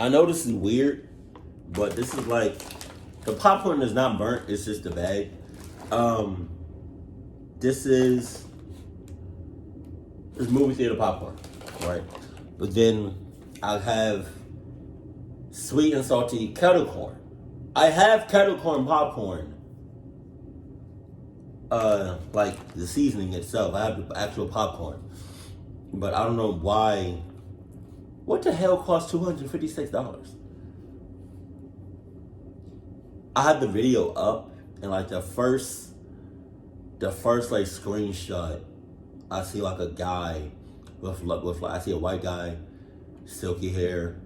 I know this is weird, but this is like, the popcorn is not burnt, it's just the bag. This is movie theater popcorn, right? But then I have sweet and salty kettle corn. I have kettle corn popcorn, like the seasoning itself. I have the actual popcorn, but I don't know why. What the hell costs $256? I have the video up, and like the first like screenshot, I see like a guy with I see a white guy, silky hair.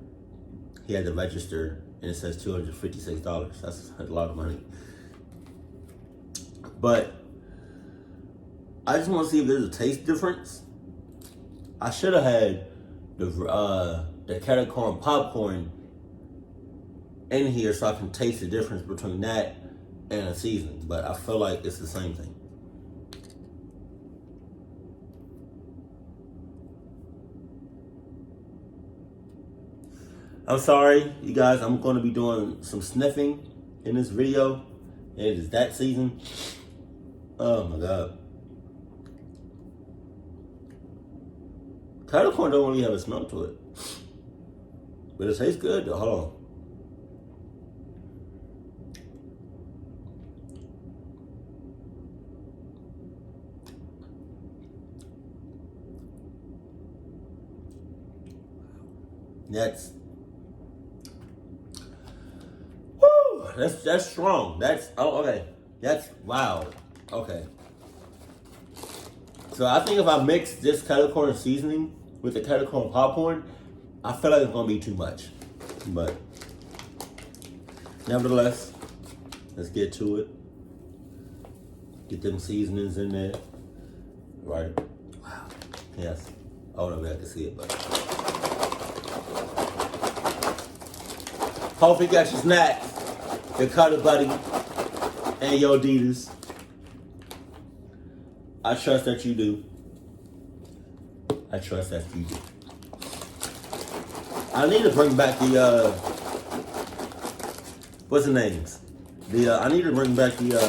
He had the register, and it says $256. That's a lot of money. But I just want to see if there's a taste difference. I should have had the kettle corn popcorn in here so I can taste the difference between that and a seasoning. But I feel like it's the same thing. I'm sorry, you guys. I'm going to be doing some sniffing in this video. It is that season. Oh my god. Kettle corn don't really have a smell to it. But it tastes good though. Hold on. That's strong. Okay. That's wow. Okay. So I think if I mix this kettle corn seasoning with the kettle corn popcorn, I feel like it's gonna be too much. But nevertheless, let's get to it. Get them seasonings in there. Right. Wow. Yes. I don't know if I can see it, but hope you got your snacks, your Cutter Buddy, and your Adidas. I trust that you do. I trust that you do. I need to bring back the what's the names? I need to bring back the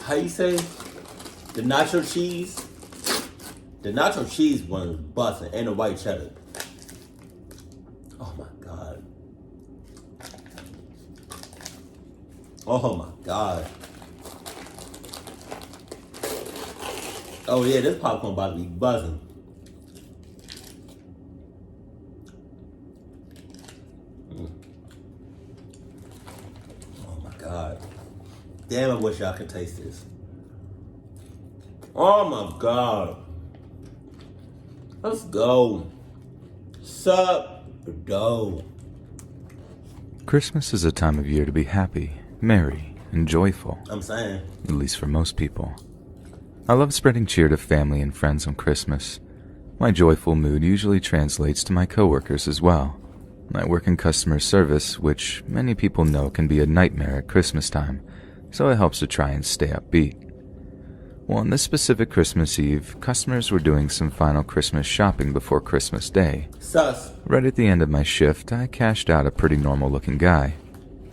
how you say? The nacho cheese. The nacho cheese one is busting, and the white cheddar. Oh my god. Oh my god. Oh yeah, this popcorn about to be buzzing. Oh my god. Damn, I wish y'all could taste this. Oh my god. Let's go. Sup, dough. Christmas is a time of year to be happy, merry, and joyful. I'm saying. At least for most people. I love spreading cheer to family and friends on Christmas. My joyful mood usually translates to my coworkers as well. I work in customer service, which many people know can be a nightmare at Christmas time, so it helps to try and stay upbeat. Well, on this specific Christmas Eve, customers were doing some final Christmas shopping before Christmas Day. Sus. Right at the end of my shift, I cashed out a pretty normal-looking guy.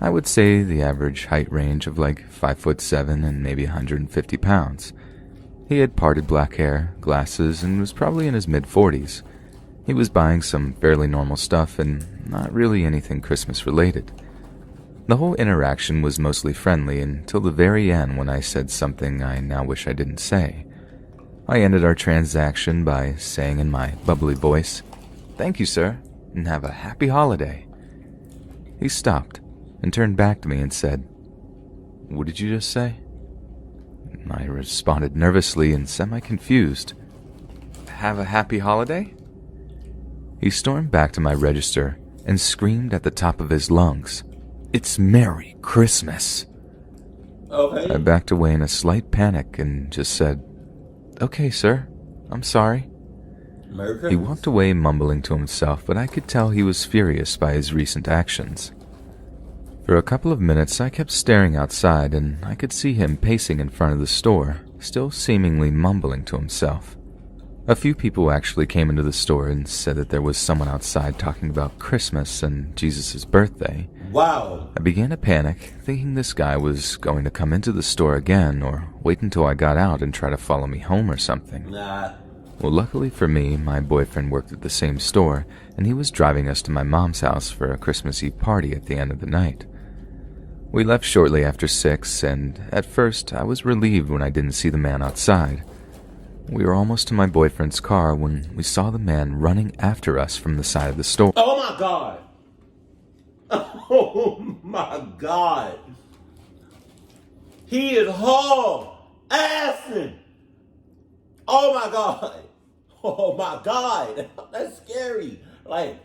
I would say the average height range of like 5'7" and maybe 150 pounds. He had parted black hair, glasses, and was probably in his mid-40s. He was buying some fairly normal stuff and not really anything Christmas-related. The whole interaction was mostly friendly until the very end when I said something I now wish I didn't say. I ended our transaction by saying in my bubbly voice, "Thank you, sir, and have a happy holiday." He stopped and turned back to me and said, "What did you just say?" I responded nervously and semi-confused, "Have a happy holiday?" He stormed back to my register and screamed at the top of his lungs, "It's Merry Christmas." Okay. I backed away in a slight panic and just said, "Okay, sir, I'm sorry." Merry Christmas. He walked away mumbling to himself, but I could tell he was furious by his recent actions. For a couple of minutes, I kept staring outside, and I could see him pacing in front of the store, still seemingly mumbling to himself. A few people actually came into the store and said that there was someone outside talking about Christmas and Jesus' birthday. Wow. I began to panic, thinking this guy was going to come into the store again or wait until I got out and try to follow me home or something. Nah. Well, luckily for me, my boyfriend worked at the same store, and he was driving us to my mom's house for a Christmas Eve party at the end of the night. We left shortly after 6, and at first I was relieved when I didn't see the man outside. We were almost to my boyfriend's car when we saw the man running after us from the side of the store. Oh my God. Oh my God. He is assing. Oh my God. Oh my God. That's scary. Like,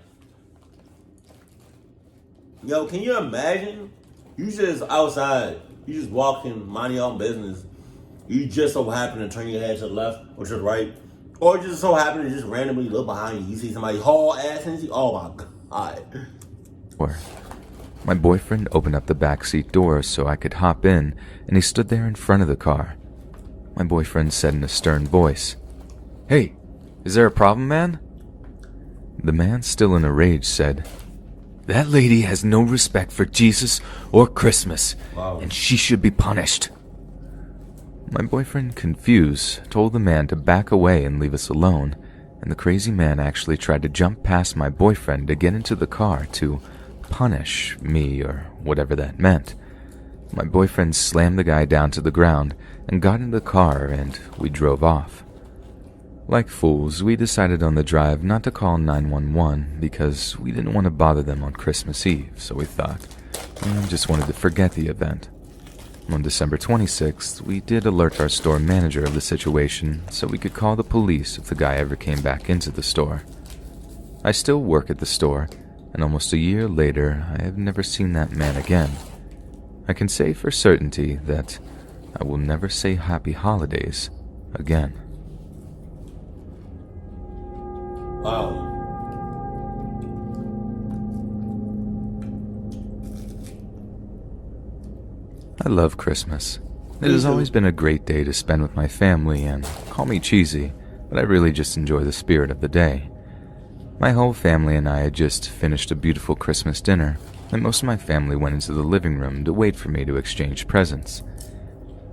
yo, can you imagine? You just outside. You just walking, minding your own business. You just so happen to turn your head to the left or to the right. Or just so happen to just randomly look behind you. You see somebody haul ass and you see, oh my God. My boyfriend opened up the backseat door so I could hop in, and he stood there in front of the car. My boyfriend said in a stern voice, "Hey, is there a problem, man?" The man, still in a rage, said, "That lady has no respect for Jesus or Christmas, and she should be punished." My boyfriend, confused, told the man to back away and leave us alone, and the crazy man actually tried to jump past my boyfriend to get into the car to punish me or whatever that meant. My boyfriend slammed the guy down to the ground and got into the car, and we drove off. Like fools, we decided on the drive not to call 911 because we didn't want to bother them on Christmas Eve, so we thought, we just wanted to forget the event. On December 26th, we did alert our store manager of the situation so we could call the police if the guy ever came back into the store. I still work at the store, and almost a year later, I have never seen that man again. I can say for certainty that I will never say Happy Holidays again. Wow. I love Christmas. It has always been a great day to spend with my family, and call me cheesy, but I really just enjoy the spirit of the day. My whole family and I had just finished a beautiful Christmas dinner, and most of my family went into the living room to wait for me to exchange presents.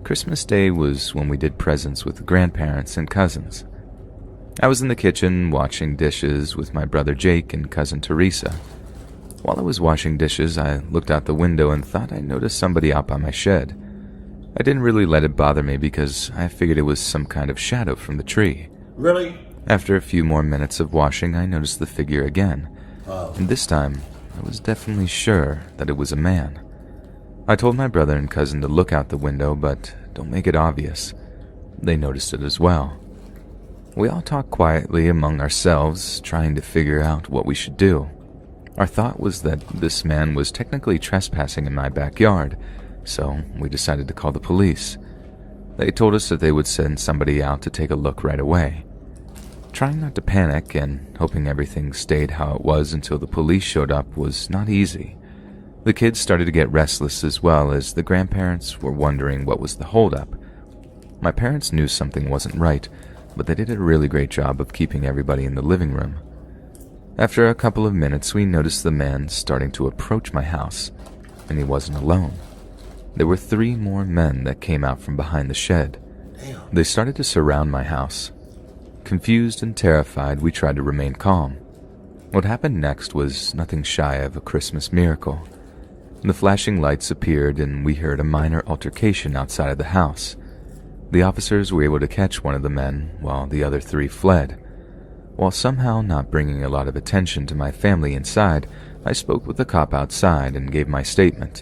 Christmas Day was when we did presents with grandparents and cousins. I was in the kitchen washing dishes with my brother Jake and cousin Teresa. While I was washing dishes, I looked out the window and thought I noticed somebody out by my shed. I didn't really let it bother me because I figured it was some kind of shadow from the tree. Really? After a few more minutes of washing, I noticed the figure again. Oh. And this time, I was definitely sure that it was a man. I told my brother and cousin to look out the window, but don't make it obvious. They noticed it as well. We all talked quietly among ourselves, trying to figure out what we should do. Our thought was that this man was technically trespassing in my backyard, so we decided to call the police. They told us that they would send somebody out to take a look right away. Trying not to panic and hoping everything stayed how it was until the police showed up was not easy. The kids started to get restless as well as the grandparents were wondering what was the holdup. My parents knew something wasn't right, but they did a really great job of keeping everybody in the living room. After a couple of minutes, we noticed the man starting to approach my house, and he wasn't alone. There were 3 more men that came out from behind the shed. Damn. They started to surround my house. Confused and terrified, we tried to remain calm. What happened next was nothing shy of a Christmas miracle. The flashing lights appeared, and we heard a minor altercation outside of the house. The officers were able to catch one of the men, while the other 3 fled. While somehow not bringing a lot of attention to my family inside, I spoke with the cop outside and gave my statement.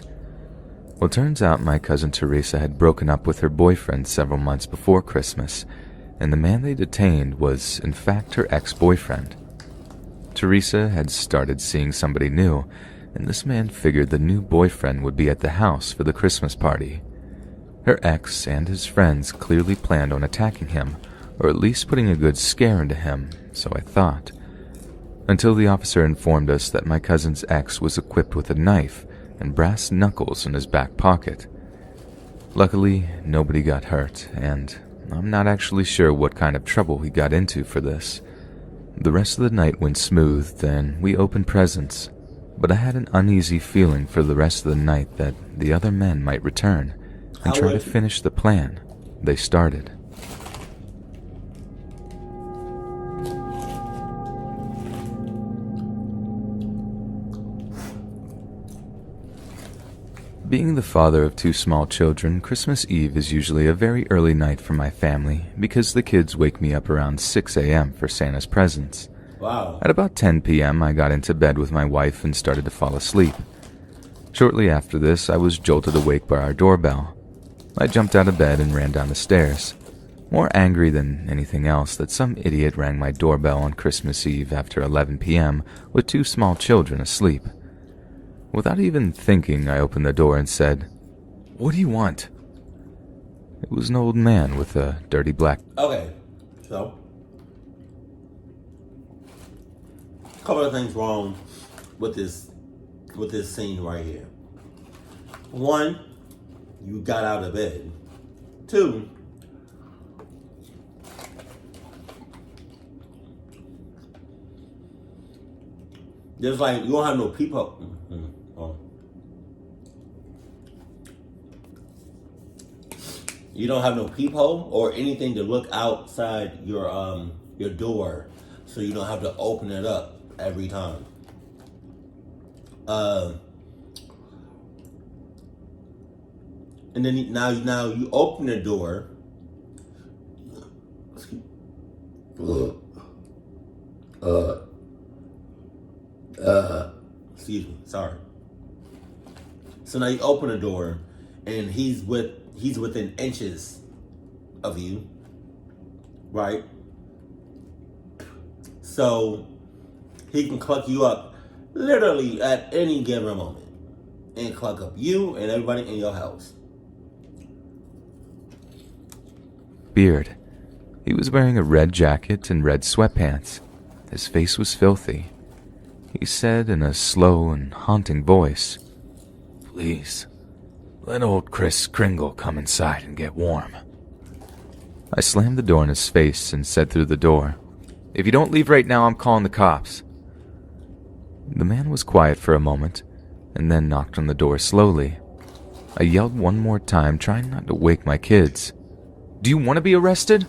Well, turns out my cousin Teresa had broken up with her boyfriend several months before Christmas, and the man they detained was, in fact, her ex-boyfriend. Teresa had started seeing somebody new, and this man figured the new boyfriend would be at the house for the Christmas party. Her ex and his friends clearly planned on attacking him, or at least putting a good scare into him, so I thought. Until the officer informed us that my cousin's ex was equipped with a knife and brass knuckles in his back pocket. Luckily, nobody got hurt, and I'm not actually sure what kind of trouble he got into for this. The rest of the night went smooth, and we opened presents, but I had an uneasy feeling for the rest of the night that the other men might return and try to finish the plan they started. Being the father of 2 small children, Christmas Eve is usually a very early night for my family because the kids wake me up around 6 a.m. for Santa's presents. Wow. At about 10 p.m., I got into bed with my wife and started to fall asleep. Shortly after this, I was jolted awake by our doorbell. I jumped out of bed and ran down the stairs, more angry than anything else that some idiot rang my doorbell on Christmas Eve after 11 p.m. with 2 small children asleep. Without even thinking, I opened the door and said, "What do you want?" It was an old man with a dirty black... Okay, so a couple of things wrong with this scene right here. 1, you got out of bed. 2, there's like, you don't have no peephole. Oh. You don't have no peephole or anything to look outside your door, so you don't have to open it up every time. And then now you open the door. Excuse me, sorry. So now you open the door, and he's within inches of you, right? So he can cluck you up literally at any given moment, and cluck up you and everybody in your house. beard. He was wearing a red jacket and red sweatpants. His face was filthy. He said in a slow and haunting voice, "Please, let old Chris Kringle come inside and get warm." I slammed the door in his face and said through the door, "If you don't leave right now, I'm calling the cops." The man was quiet for a moment, and then knocked on the door slowly. I yelled one more time, trying not to wake my kids. "Do you want to be arrested?"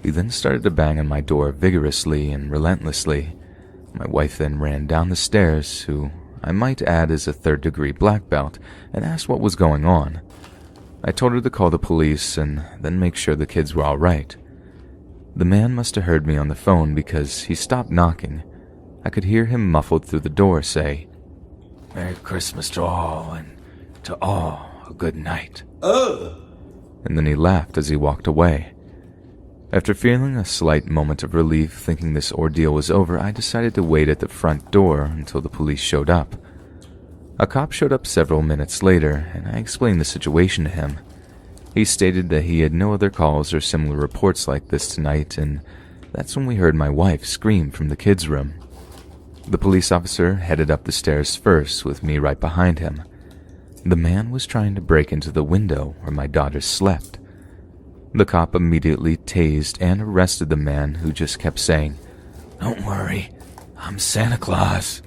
He then started to bang on my door vigorously and relentlessly. My wife then ran down the stairs, who I might add is a third-degree black belt, and asked what was going on. I told her to call the police and then make sure the kids were all right. The man must have heard me on the phone because he stopped knocking. I could hear him muffled through the door say, "Merry Christmas to all, and to all a good night." And then he laughed as he walked away. After feeling a slight moment of relief thinking this ordeal was over, I decided to wait at the front door until the police showed up. A cop showed up several minutes later, and I explained the situation to him. He stated that he had no other calls or similar reports like this tonight, and that's when we heard my wife scream from the kids' room. The police officer headed up the stairs first, with me right behind him. The man was trying to break into the window where my daughters slept. The cop immediately tased and arrested the man, who just kept saying, "Don't worry, I'm Santa Claus,"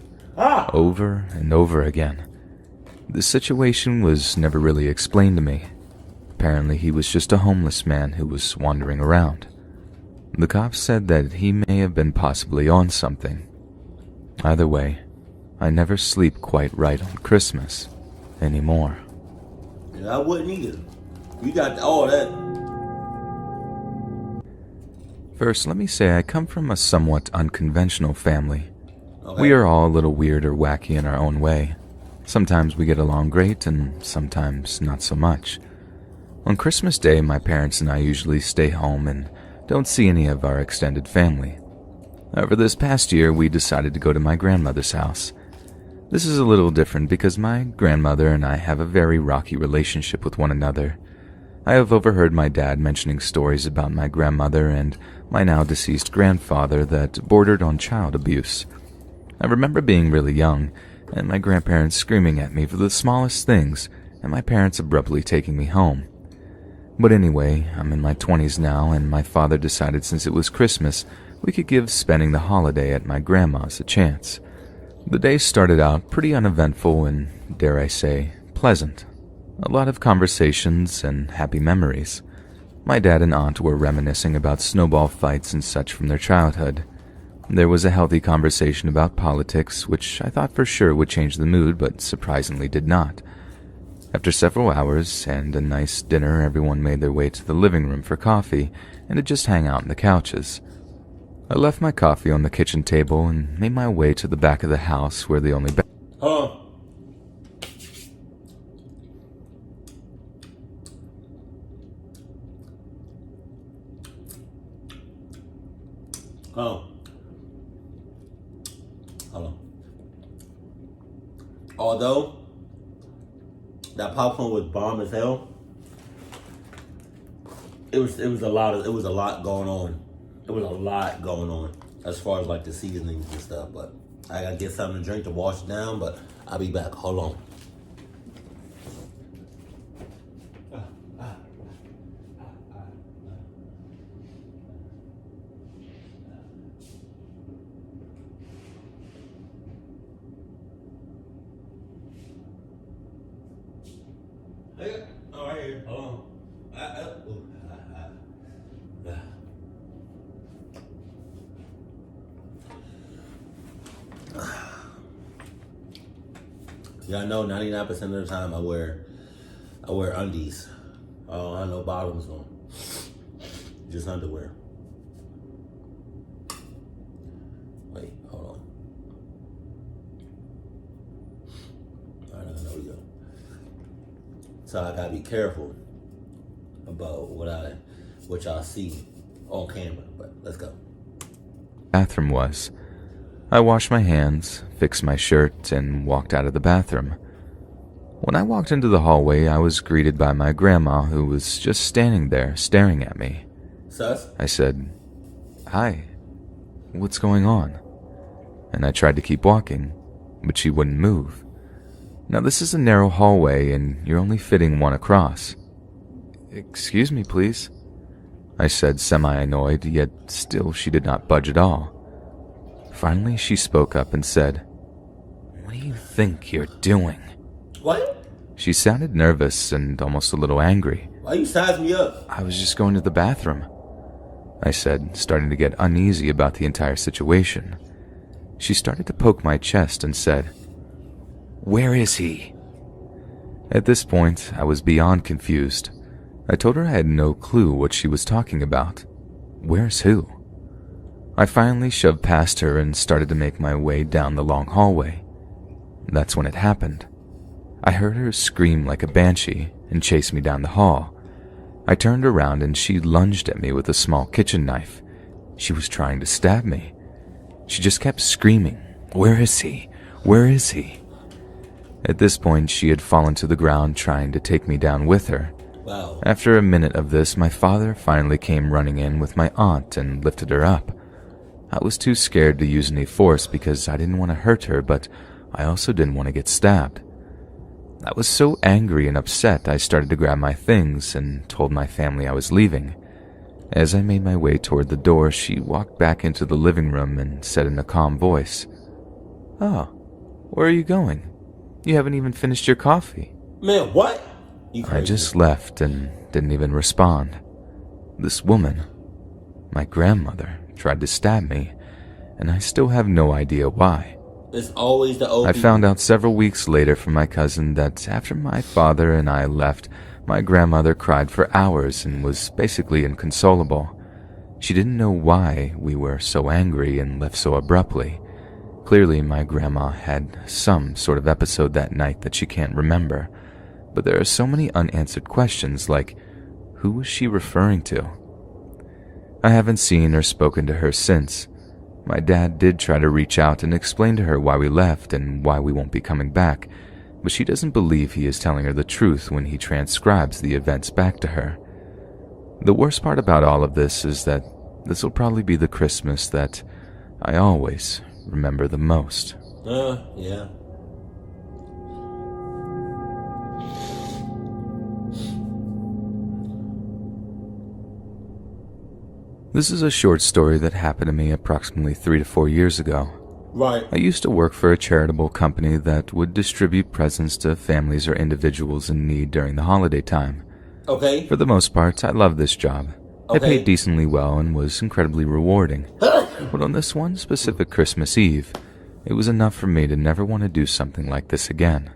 over and over again. The situation was never really explained to me. Apparently he was just a homeless man who was wandering around. The cops said that he may have been possibly on something. Either way, I never sleep quite right on Christmas anymore. Yeah, I wouldn't either. You got all that. First, let me say I come from a somewhat unconventional family. Okay. We are all a little weird or wacky in our own way. Sometimes we get along great, and sometimes not so much. On Christmas Day, my parents and I usually stay home and don't see any of our extended family. However, this past year, we decided to go to my grandmother's house. This is a little different because my grandmother and I have a very rocky relationship with one another. I have overheard my dad mentioning stories about my grandmother and my now deceased grandfather that bordered on child abuse. I remember being really young, and my grandparents screaming at me for the smallest things, and my parents abruptly taking me home. But anyway, I'm in my 20s now, and my father decided since it was Christmas, we could give spending the holiday at my grandma's a chance. The day started out pretty uneventful and, dare I say, pleasant. A lot of conversations and happy memories. My dad and aunt were reminiscing about snowball fights and such from their childhood. There was a healthy conversation about politics, which I thought for sure would change the mood, but surprisingly did not. After several hours and a nice dinner, everyone made their way to the living room for coffee and to just hang out on the couches. I left my coffee on the kitchen table and made my way to the back of the house where the only Hold on. Although that popcorn was bomb as hell, it was a lot going on. It was a lot going on as far as like the seasonings and stuff. But I gotta get something to drink to wash it down. But I'll be back. Hold on. Oh, right here. Hold on. Y'all know 99% of the time I wear undies. I don't have no bottoms on. Just underwear. Wait, hold on. Alright, there we go. So I gotta be careful about what y'all see on camera. But let's go. bathroom was. I washed my hands, fixed my shirt, and walked out of the bathroom. When I walked into the hallway, I was greeted by my grandma, who was just standing there staring at me. Sus? I said, "Hi, what's going on?" And I tried to keep walking, but she wouldn't move. Now this is a narrow hallway, and you're only fitting one across. "Excuse me, please," I said, semi-annoyed, yet still she did not budge at all. Finally, she spoke up and said, "What do you think you're doing?" What? She sounded nervous and almost a little angry. Why you size me up? "I was just going to the bathroom," I said, starting to get uneasy about the entire situation. She started to poke my chest and said, "Where is he?" At this point, I was beyond confused. I told her I had no clue what she was talking about. Where's who? I finally shoved past her and started to make my way down the long hallway. That's when it happened. I heard her scream like a banshee and chase me down the hall. I turned around and she lunged at me with a small kitchen knife. She was trying to stab me. She just kept screaming, "Where is he? Where is he?" At this point, she had fallen to the ground trying to take me down with her. Wow. After a minute of this, my father finally came running in with my aunt and lifted her up. I was too scared to use any force because I didn't want to hurt her, but I also didn't want to get stabbed. I was so angry and upset I started to grab my things and told my family I was leaving. As I made my way toward the door, she walked back into the living room and said in a calm voice, "Oh, where are you going? You haven't even finished your coffee." Man, what? I just left and didn't even respond. This woman, my grandmother, tried to stab me, and I still have no idea why. It's always the old I found out several weeks later from my cousin that after my father and I left, my grandmother cried for hours and was basically inconsolable. She didn't know why we were so angry and left so abruptly. Clearly, my grandma had some sort of episode that night that she can't remember. But there are so many unanswered questions like, who was she referring to? I haven't seen or spoken to her since. My dad did try to reach out and explain to her why we left and why we won't be coming back, but she doesn't believe he is telling her the truth when he transcribes the events back to her. The worst part about all of this is that this will probably be the Christmas that I always remember the most. Yeah. This is a short story that happened to me approximately 3 to 4 years ago. Right. I used to work for a charitable company that would distribute presents to families or individuals in need during the holiday time. Okay. For the most part, I loved this job. It Okay. paid decently well and was incredibly rewarding. But on this one specific Christmas Eve, it was enough for me to never want to do something like this again.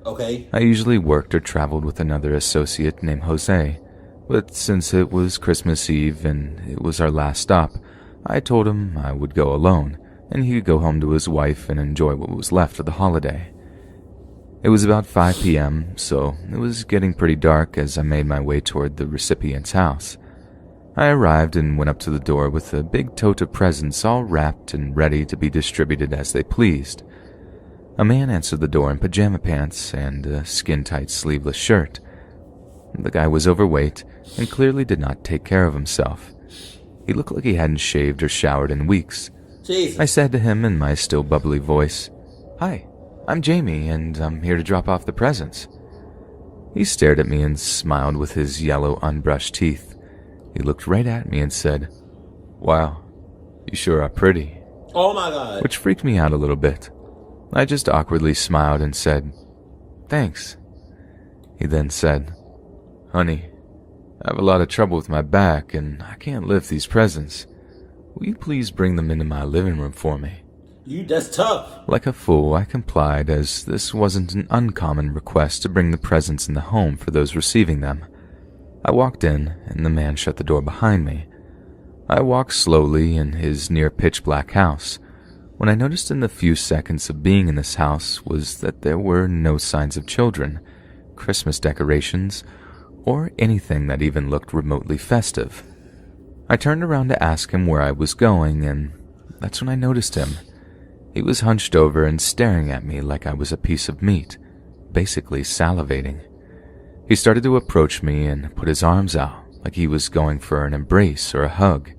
Okay. I usually worked or traveled with another associate named Jose, but since it was Christmas Eve and it was our last stop, I told him I would go alone, and he could go home to his wife and enjoy what was left of the holiday. It was about 5 p.m., so it was getting pretty dark as I made my way toward the recipient's house. I arrived and went up to the door with a big tote of presents all wrapped and ready to be distributed as they pleased. A man answered the door in pajama pants and a skin-tight sleeveless shirt. The guy was overweight and clearly did not take care of himself. He looked like he hadn't shaved or showered in weeks. Jesus. I said to him in my still bubbly voice, "Hi, I'm Jamie, and I'm here to drop off the presents." He stared at me and smiled with his yellow, unbrushed teeth. He looked right at me and said, "Wow, you sure are pretty," Oh my God. which freaked me out a little bit. I just awkwardly smiled and said, "Thanks." He then said, "Honey, I have a lot of trouble with my back and I can't lift these presents. Will you please bring them into my living room for me?" That's tough. Like a fool, I complied, as this wasn't an uncommon request to bring the presents in the home for those receiving them. I walked in, and the man shut the door behind me. I walked slowly in his near-pitch-black house. When I noticed in the few seconds of being in this house was that there were no signs of children, Christmas decorations, or anything that even looked remotely festive. I turned around to ask him where I was going, and that's when I noticed him. He was hunched over and staring at me like I was a piece of meat, basically salivating. He started to approach me and put his arms out like he was going for an embrace or a hug.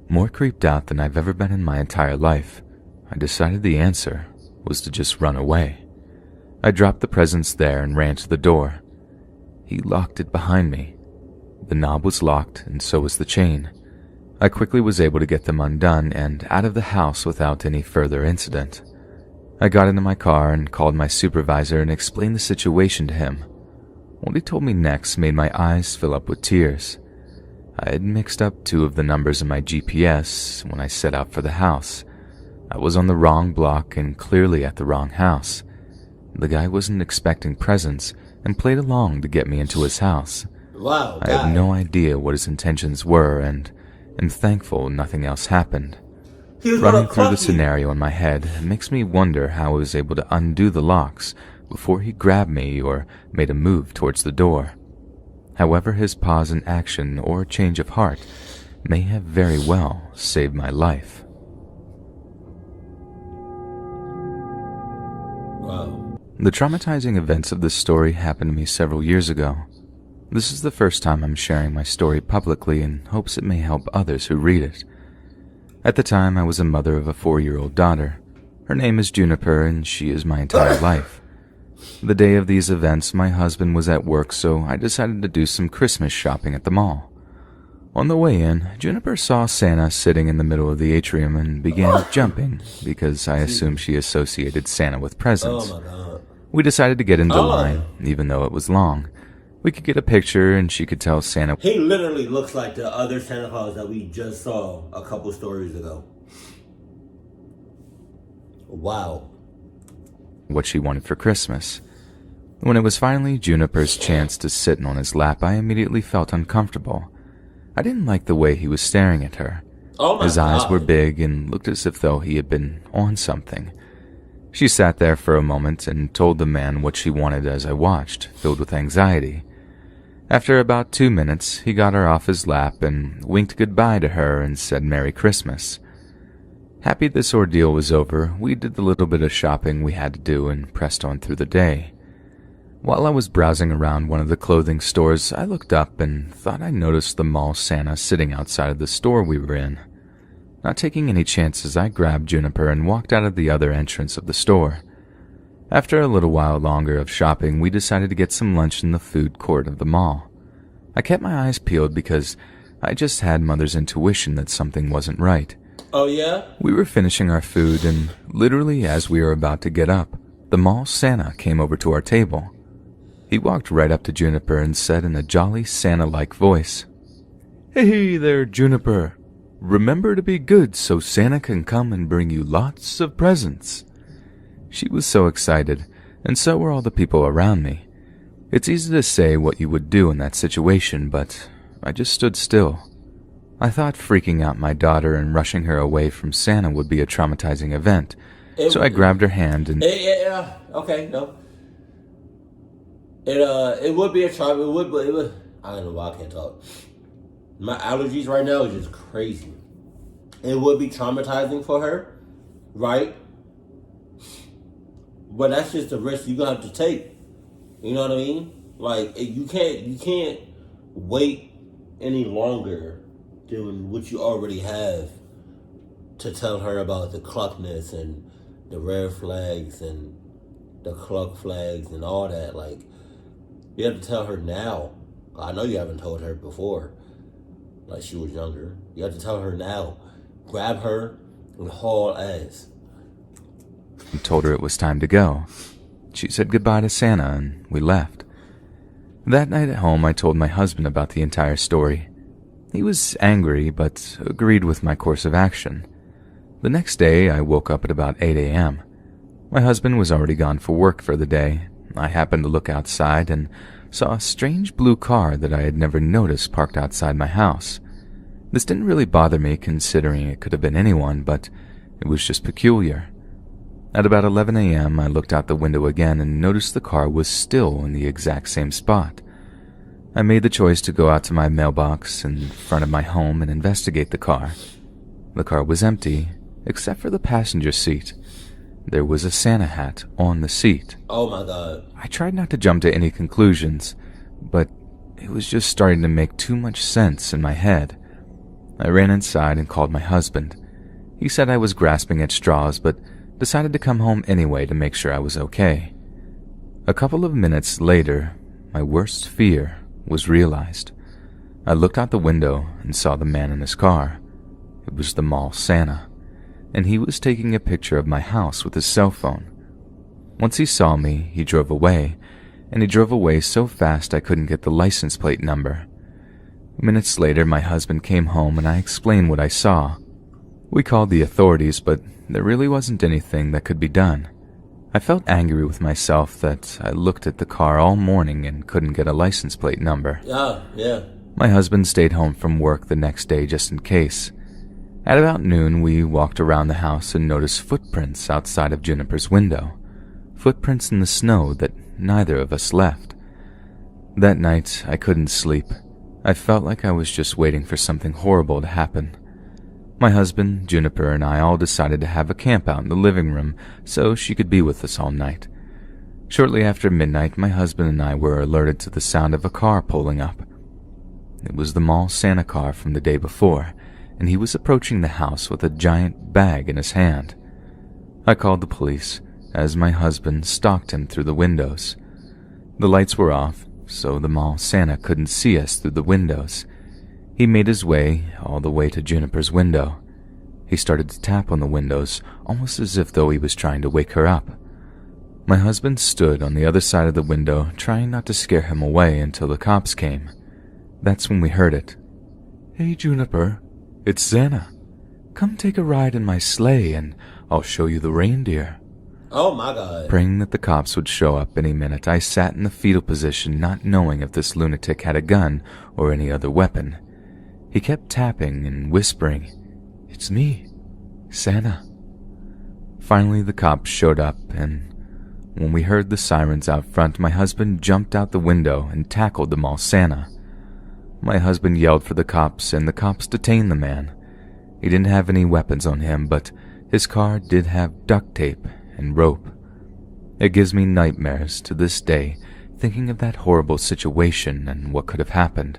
More creeped out than I've ever been in my entire life, I decided the answer was to just run away. I dropped the presents there and ran to the door. He locked it behind me. The knob was locked, and so was the chain. I quickly was able to get them undone and out of the house without any further incident. I got into my car and called my supervisor and explained the situation to him. What he told me next made my eyes fill up with tears. I had mixed up 2 of the numbers in my GPS when I set out for the house. I was on the wrong block and clearly at the wrong house. The guy wasn't expecting presents and played along to get me into his house. Wow. I have no idea what his intentions were and am thankful nothing else happened. Running through the scenario in my head makes me wonder how I was able to undo the locks before he grabbed me or made a move towards the door. However, his pause in action or change of heart may have very well saved my life. Wow. The traumatizing events of this story happened to me several years ago. This is the first time I'm sharing my story publicly in hopes it may help others who read it. At the time, I was a mother of a 4-year-old daughter. Her name is Juniper, and she is my entire life. The day of these events, my husband was at work, so I decided to do some Christmas shopping at the mall. On the way in, Juniper saw Santa sitting in the middle of the atrium and began jumping because I assumed she associated Santa with presents. Oh my God. We decided to get into line, even though it was long. We could get a picture and she could tell Santa He literally looks like the other Santa Claus that we just saw a couple stories ago. Wow. what she wanted for Christmas. When it was finally Juniper's chance to sit on his lap, I immediately felt uncomfortable. I didn't like the way he was staring at her. His eyes were big and looked as if though he had been on something. She sat there for a moment and told the man what she wanted as I watched, filled with anxiety. After about 2 minutes, he got her off his lap and winked goodbye to her and said Merry Christmas. Happy this ordeal was over, we did the little bit of shopping we had to do and pressed on through the day. While I was browsing around one of the clothing stores, I looked up and thought I noticed the mall Santa sitting outside of the store we were in. Not taking any chances, I grabbed Juniper and walked out of the other entrance of the store. After a little while longer of shopping, we decided to get some lunch in the food court of the mall. I kept my eyes peeled because I just had Mother's intuition that something wasn't right. Oh, yeah? We were finishing our food, and literally as we were about to get up, the mall Santa came over to our table. He walked right up to Juniper and said in a jolly Santa-like voice, "Hey there, Juniper. Remember to be good so Santa can come and bring you lots of presents." She was so excited, and so were all the people around me. It's easy to say what you would do in that situation, but I just stood still. I thought freaking out my daughter and rushing her away from Santa would be a traumatizing event, so I grabbed her hand and... Okay, no. It would be a trauma. It would. I don't know why I can't talk. My allergies right now is just crazy. It would be traumatizing for her, right? But that's just the risk you're gonna have to take. You know what I mean? Like you can't wait any longer than what you already have to tell her about the cluckness and the red flags and the cluck flags and all that. Like, you have to tell her now. I know you haven't told her before, like she was younger. You have to tell her now. Grab her and haul ass. I told her it was time to go. She said goodbye to Santa and we left. That night at home, I told my husband about the entire story. He was angry, but agreed with my course of action. The next day, I woke up at about 8 a.m. My husband was already gone for work for the day. I happened to look outside and saw a strange blue car that I had never noticed parked outside my house. This didn't really bother me considering it could have been anyone, but it was just peculiar. At about 11 a.m., I looked out the window again and noticed the car was still in the exact same spot. I made the choice to go out to my mailbox in front of my home and investigate the car. The car was empty, except for the passenger seat. There was a Santa hat on the seat. Oh my God. I tried not to jump to any conclusions, but it was just starting to make too much sense in my head. I ran inside and called my husband. He said I was grasping at straws, but decided to come home anyway to make sure I was okay. A couple of minutes later, my worst fear was realized. I looked out the window and saw the man in his car. It was the mall Santa, and he was taking a picture of my house with his cell phone. Once he saw me, he drove away, and he drove away so fast I couldn't get the license plate number. Minutes later, my husband came home and I explained what I saw. We called the authorities, but there really wasn't anything that could be done. I felt angry with myself that I looked at the car all morning and couldn't get a license plate number. Yeah. My husband stayed home from work the next day just in case. At about noon, we walked around the house and noticed footprints outside of Juniper's window. Footprints in the snow that neither of us left. That night, I couldn't sleep. I felt like I was just waiting for something horrible to happen. My husband, Juniper, and I all decided to have a camp out in the living room so she could be with us all night. Shortly after midnight, my husband and I were alerted to the sound of a car pulling up. It was the mall Santa car from the day before, and he was approaching the house with a giant bag in his hand. I called the police, as my husband stalked him through the windows. The lights were off, so the mall Santa couldn't see us through the windows. He made his way all the way to Juniper's window. He started to tap on the windows, almost as if though he was trying to wake her up. My husband stood on the other side of the window, trying not to scare him away until the cops came. That's when we heard it. "Hey, Juniper, it's Santa. Come take a ride in my sleigh and I'll show you the reindeer." Oh my God. Praying that the cops would show up any minute, I sat in the fetal position, not knowing if this lunatic had a gun or any other weapon. He kept tapping and whispering, "It's me, Santa." Finally, the cops showed up, and when we heard the sirens out front, my husband jumped out the window and tackled the mall Santa. My husband yelled for the cops, and the cops detained the man. He didn't have any weapons on him, but his car did have duct tape and rope. It gives me nightmares to this day, thinking of that horrible situation and what could have happened.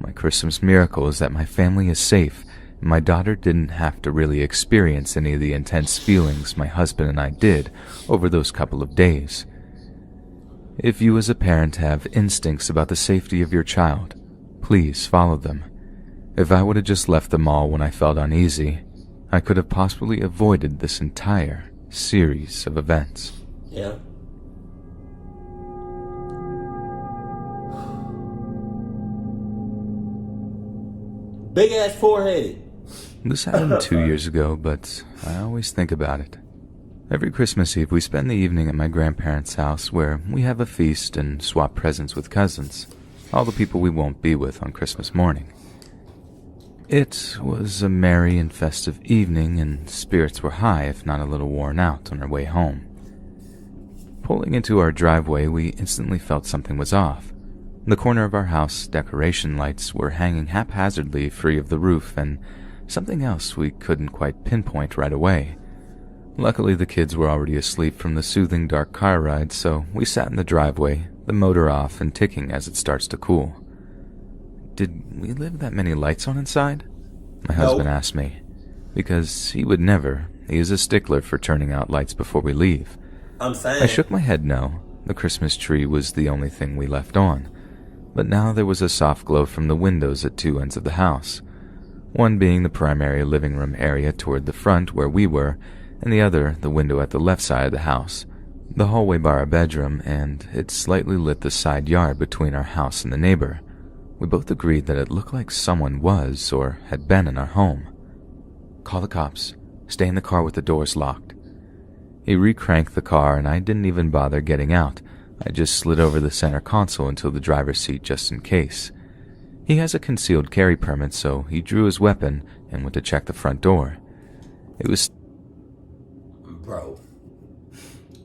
My Christmas miracle is that my family is safe, and my daughter didn't have to really experience any of the intense feelings my husband and I did over those couple of days. If you as a parent have instincts about the safety of your child, please follow them. If I would have just left the mall when I felt uneasy, I could have possibly avoided this entire series of events. Yeah. Big ass forehead. This happened 2 years ago, but I always think about it. Every Christmas Eve, we spend the evening at my grandparents' house where we have a feast and swap presents with cousins, all the people we won't be with on Christmas morning. It was a merry and festive evening, and spirits were high, if not a little worn out, on our way home. Pulling into our driveway, we instantly felt something was off. The corner of our house decoration lights were hanging haphazardly free of the roof, and something else we couldn't quite pinpoint right away. Luckily, the kids were already asleep from the soothing dark car ride, so we sat in the driveway, the motor off and ticking as it starts to cool. Did we leave that many lights on inside? My husband asked me, because he would never. He is a stickler for turning out lights before we leave. I'm saying. I shook my head no. The Christmas tree was the only thing we left on. But now there was a soft glow from the windows at two ends of the house. One being the primary living room area toward the front where we were, and the other the window at the left side of the house, the hallway by our bedroom, and it slightly lit the side yard between our house and the neighbor. We both agreed that it looked like someone was or had been in our home. Call the cops. Stay in the car with the doors locked. He recranked the car, and I didn't even bother getting out. I just slid over the center console into the driver's seat just in case. He has a concealed carry permit, so he drew his weapon and went to check the front door. It was... Bro,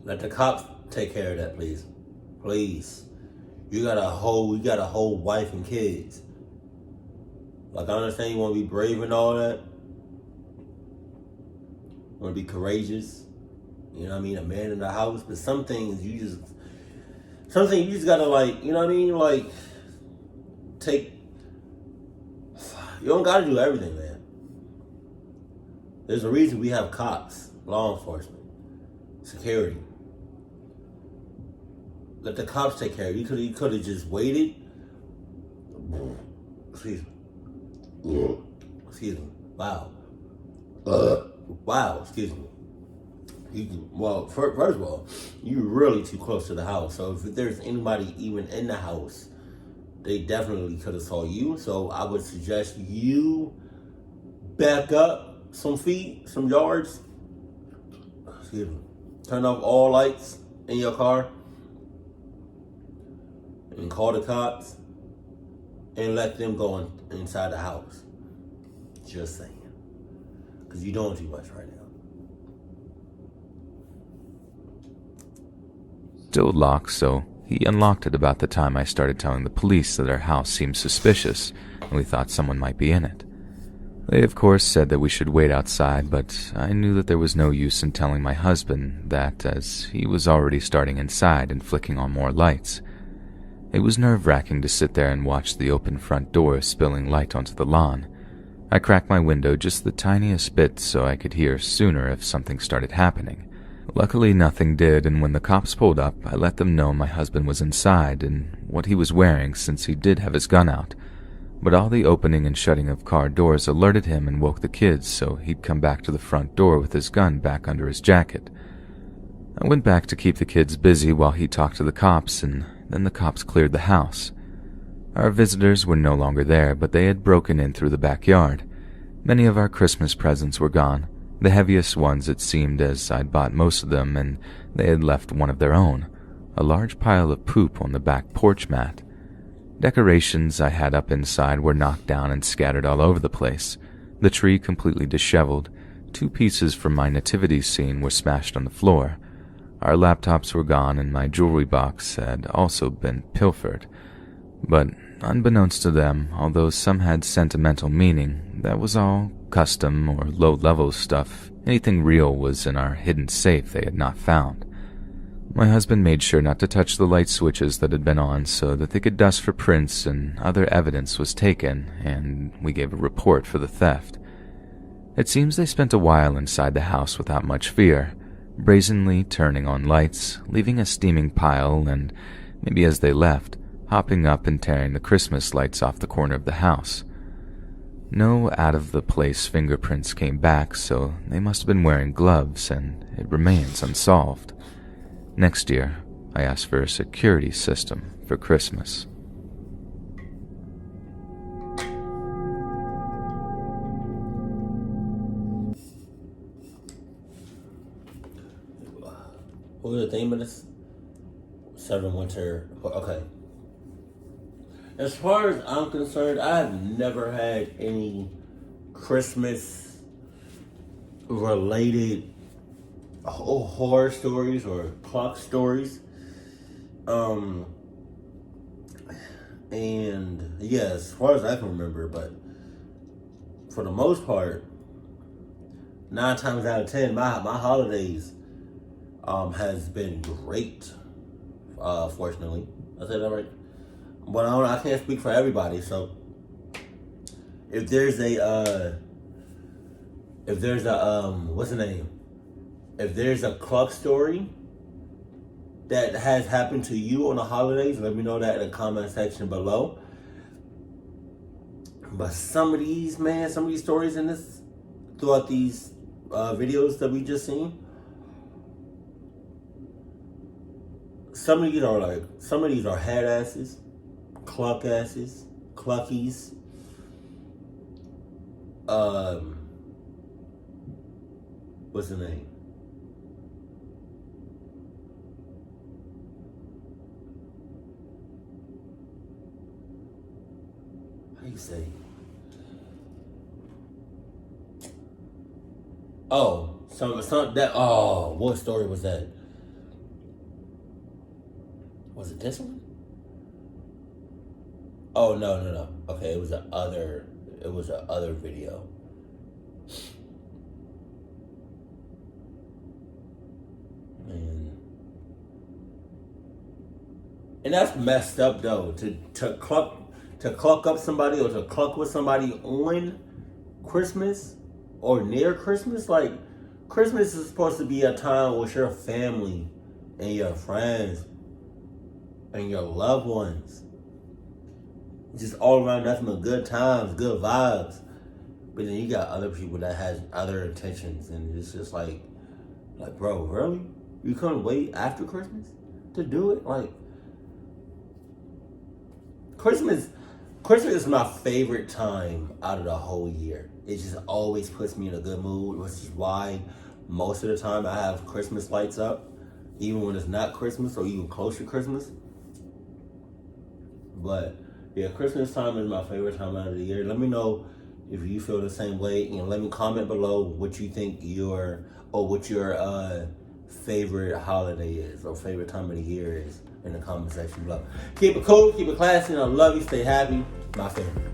let the cops take care of that, please. Please. You got a whole wife and kids. Like, I understand you want to be brave and all that. You want to be courageous. You know what I mean? A man in the house. But some things you just gotta, like, you know what I mean? Like, you don't gotta do everything, man. There's a reason we have cops, law enforcement, security. Let the cops take care of it. You could have just waited. Excuse me. Excuse me. Wow. Wow. Excuse me. First of all, you're really too close to the house. So if there's anybody even in the house, they definitely could have saw you. So I would suggest you back up some feet, some yards. Excuse me. Turn off all lights in your car. And call the cops and let them go inside the house. Just saying. Because you're doing too much right now. Still locked, so he unlocked it about the time I started telling the police that our house seemed suspicious and we thought someone might be in it. They, of course, said that we should wait outside, but I knew that there was no use in telling my husband that, as he was already starting inside and flicking on more lights. It was nerve-wracking to sit there and watch the open front door spilling light onto the lawn. I cracked my window just the tiniest bit so I could hear sooner if something started happening. Luckily, nothing did, and when the cops pulled up, I let them know my husband was inside and what he was wearing since he did have his gun out. But all the opening and shutting of car doors alerted him and woke the kids, so he'd come back to the front door with his gun back under his jacket. I went back to keep the kids busy while he talked to the cops, and then the cops cleared the house. Our visitors were no longer there, but they had broken in through the backyard. Many of our Christmas presents were gone, the heaviest ones it seemed, as I'd bought most of them, and they had left one of their own, a large pile of poop on the back porch mat. Decorations I had up inside were knocked down and scattered all over the place, the tree completely disheveled. 2 pieces from my nativity scene were smashed on the floor. Our laptops were gone, and my jewelry box had also been pilfered. But unbeknownst to them, although some had sentimental meaning, that was all custom or low-level stuff. Anything real was in our hidden safe they had not found. My husband made sure not to touch the light switches that had been on so that they could dust for prints, and other evidence was taken, and we gave a report for the theft. It seems they spent a while inside the house without much fear, brazenly turning on lights, leaving a steaming pile, and, maybe as they left, hopping up and tearing the Christmas lights off the corner of the house. No out-of-the-place fingerprints came back, so they must have been wearing gloves, and it remains unsolved. Next year, I asked for a security system for Christmas. What was the name of this? Seven Winter. Okay. As far as I'm concerned, I have never had any Christmas related horror stories or clock stories. And yeah, as far as I can remember, but for the most part, 9 times out of 10, my holidays has been great. Fortunately, I said that right. But I can't speak for everybody. So if there's a what's the name? If there's a clock story that has happened to you on the holidays, let me know that in the comment section below. But some of these stories in this throughout these videos that we just seen, some of these are head asses, cluck asses, cluckies. What's the name? How you say? Oh, what story was that? Was it this one? Oh no. Okay, it was a other video. And that's messed up though. To cluck up somebody or to cluck with somebody on Christmas or near Christmas. Like, Christmas is supposed to be a time with your family and your friends and your loved ones. Just all around nothing but good times, good vibes. But then you got other people that has other intentions, and it's just like, bro, really? You couldn't wait after Christmas to do it? Like, Christmas is my favorite time out of the whole year. It just always puts me in a good mood, which is why most of the time I have Christmas lights up, even when it's not Christmas or even close to Christmas. But yeah, Christmas time is my favorite time out of the year. Let me know if you feel the same way, and let me comment below what you think your favorite holiday is or favorite time of the year is in the comment section below. Keep it cool, keep it classy, and I love you. Stay happy. My favorite.